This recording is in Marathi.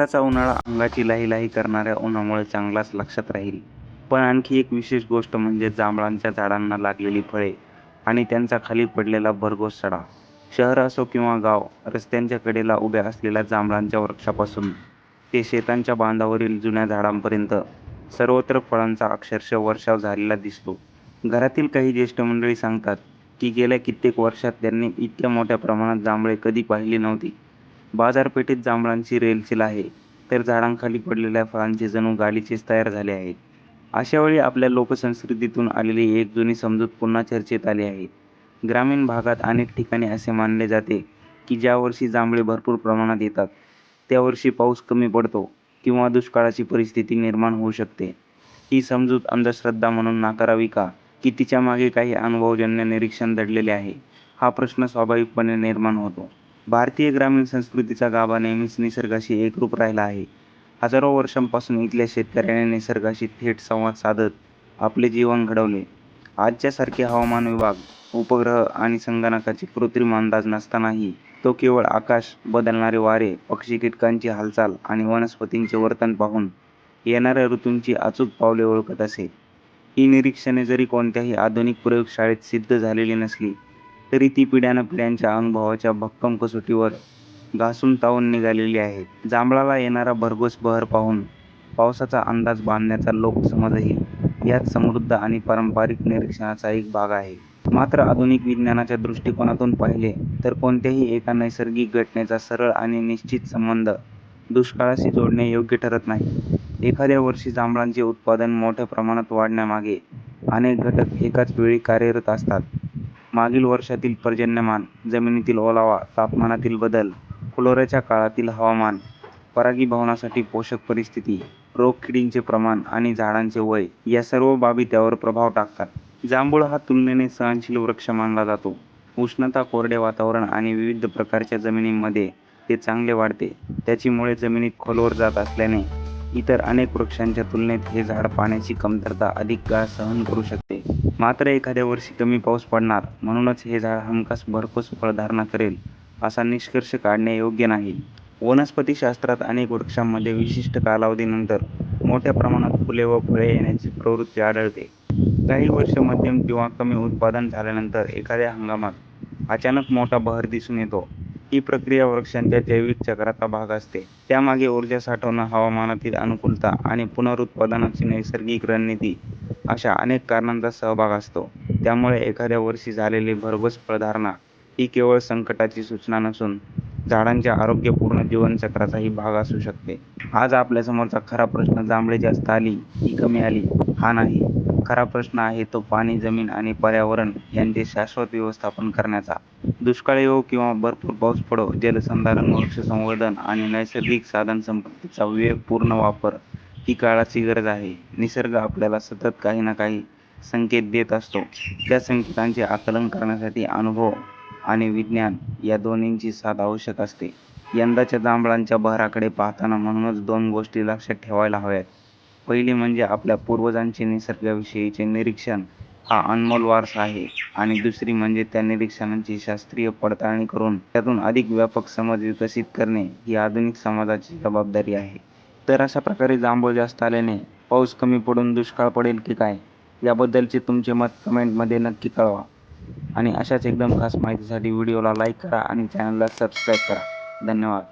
यंदाचा उन्हाळा अंगाची लाही करणाऱ्या उन्हामुळे चांगलाच लक्षात राहील. पण आणखी एक विशेष गोष्ट म्हणजे जांभळांच्या झाडांना लागलेली फळे आणि त्यांचा खाली पडलेला भरघोस सडा. शहर असो किंवा गाव, रस्त्यांच्या कडेला उभ्या असलेल्या जांभळांच्या वृक्षापासून ते शेतांच्या बांधावरील जुन्या झाडांपर्यंत सर्वत्र फळांचा अक्षरशः वर्षाव झालेला दिसतो. घरातील काही ज्येष्ठ मंडळी सांगतात की गेल्या कित्येक वर्षात त्यांनी इतक्या मोठ्या प्रमाणात जांभळे कधी पाहिली नव्हती. बाजारपेठेत जांभळांची रेलचेल आहे, तर झाडांखाली पडलेल्या फळांचे जणू गालिचेच तयार झाले आहेत. अशावेळी आपल्या लोकसंस्कृतीतून आलेली एक जुनी समजूत पुन्हा चर्चेत आली आहे. ग्रामीण भागात अनेक ठिकाणी असे मानले जाते की ज्या वर्षी जांभळे भरपूर प्रमाणात येतात, त्या वर्षी पाऊस कमी पडतो किंवा दुष्काळाची परिस्थिती निर्माण होऊ शकते. ही समजूत अंधश्रद्धा म्हणून नाकारावी का, की तिच्या मागे काही अनुभवजन्य निरीक्षण दडलेले आहे, हा प्रश्न स्वाभाविकपणे निर्माण होतो. भारतीय ग्रामीण संस्कृतीचा गाभा नेहमीच निसर्गाशी एकरूप राहिला आहे. हजारो वर्षांपासून इथल्या शेतकऱ्याने निसर्गाशी थेट संवाद साधत आपले जीवन घडवले. आजच्यासारखे हवामान विभाग, उपग्रह आणि संगणकाचे कृत्रिम अंदाज नसतानाही तो केवळ आकाश, बदलणारे वारे, पक्षी कीटकांची हालचाल आणि वनस्पतींचे वर्तन पाहून येणाऱ्या ऋतूंची अचूक पावले ओळखत असे. ही निरीक्षणे जरी कोणत्याही आधुनिक प्रयोगशाळेत सिद्ध झालेली नसली, तरी ती पिढ्यानपिढ्यांच्या अनुभवाच्या भक्कम कसोटीवर घासून तावून निघालेली आहेत. जांभळाला येणारा भरघोस बहर पाहून पावसाचा अंदाज बांधण्याचा लोकसमजही यात समृद्ध आणि पारंपरिक निरीक्षणाचा एक भाग आहे. मात्र आधुनिक विज्ञानाच्या दृष्टिकोनातून पाहिले तर कोणत्याही एका नैसर्गिक घटनेचा सरळ आणि निश्चित संबंध दुष्काळाशी जोडणे योग्य ठरत नाही. एखाद्या वर्षी जांभळांचे उत्पादन मोठ्या प्रमाणात वाढण्यामागे अनेक घटक एकाच वेळी कार्यरत असतात. मागील वर्षातील पर्जन्यमान, जमिनीतील ओलावा, तापमानातील बदल, फुलोऱ्याच्या काळातील हवामान, परागीभवनासाठी पोषक परिस्थिती, रोगकिडींचे प्रमाण आणि झाडांचे वय या सर्व बाबी त्यावर प्रभाव टाकतात. जांभूळ हा तुलनेने सहनशील वृक्ष मानला जातो. उष्णता, कोरडे वातावरण आणि विविध प्रकारच्या जमिनींमध्ये ते चांगले वाढते. त्याची मुळे जमिनीत खोलवर जात असल्याने इतर अनेक वृक्षांच्या तुलनेत हे झाड पाण्याची कमतरता अधिक काळ सहन करू शकते. मात्र एखाद्या वर्षी कमी पाऊस पडणार म्हणूनच हे झाड हमखास भरघोस फळधारणा करेल असा निष्कर्ष काढणे योग्य नाही. वनस्पतिशास्त्रात अनेक वृक्षांमध्ये विशिष्ट कालावधीनंतर मोठ्या प्रमाणात फुले व फळे येण्याची प्रवृत्ती आढळते. काही वर्ष मध्यम किंवा कमी उत्पादन झाल्यानंतर एखाद्या हंगामात अचानक मोठा बहर दिसून येतो. ही प्रक्रिया वृक्षांच्या जैविक चक्राचा भाग असते. त्यामागे ऊर्जा साठवणं, हवामानातील अनुकूलता आणि पुनरुत्पादनाची नैसर्गिक रणनीती अशा अनेक कारणांचा सहभाग असतो. त्यामुळे एखाद्या वर्षी झालेली भरघोस फळधारणा ही केवळ संकटाची सूचना नसून झाडांच्या आरोग्यपूर्ण जीवनचक्राचाही भाग असू शकते. आज आपल्यासमोरचा खरा प्रश्न जांभळे जास्त आली की कमी आली हा नाही. खरा प्रश्न आहे तो पाणी, जमीन आणि पर्यावरण यांचे शाश्वत व्यवस्थापन करण्याचा. दुष्काळ येवो किंवा भरपूर पाऊस पडो, जलसंधारण, वृक्षसंवर्धन आणि नैसर्गिक साधनसंपत्तीचा विवेकपूर्ण वापर ही काळाची गरज आहे. निसर्ग आपल्याला सतत काही ना काही संकेत देत असतो. त्या संकेतांचे आकलन करण्यासाठी अनुभव आणि विज्ञान या दोन्हींची साथ आवश्यक असते. यंदाच्या जांभळांच्या बहराकडे पाहताना म्हणूनच 2 गोष्टी लक्षात ठेवायला हव्यात. पहिली म्हणजे आपल्या पूर्वजांचे निसर्गाविषयीचे निरीक्षण हा अनमोल वारसा आहे आणि दुसरी म्हणजे त्या निरीक्षणांची शास्त्रीय पडताळणी करून त्यातून अधिक व्यापक समज विकसित करणे ही आधुनिक समाजाची जबाबदारी आहे. तर अशा प्रकारे जांभूळ जास्त आल्याने पाऊस कमी पडून दुष्काळ पडेल की काय, याबद्दलचे तुमचे मत कमेंटमध्ये नक्की कळवा. आणि अशाच एकदम खास माहितीसाठी व्हिडिओला लाईक करा आणि चॅनलला सबस्क्राईब करा. धन्यवाद.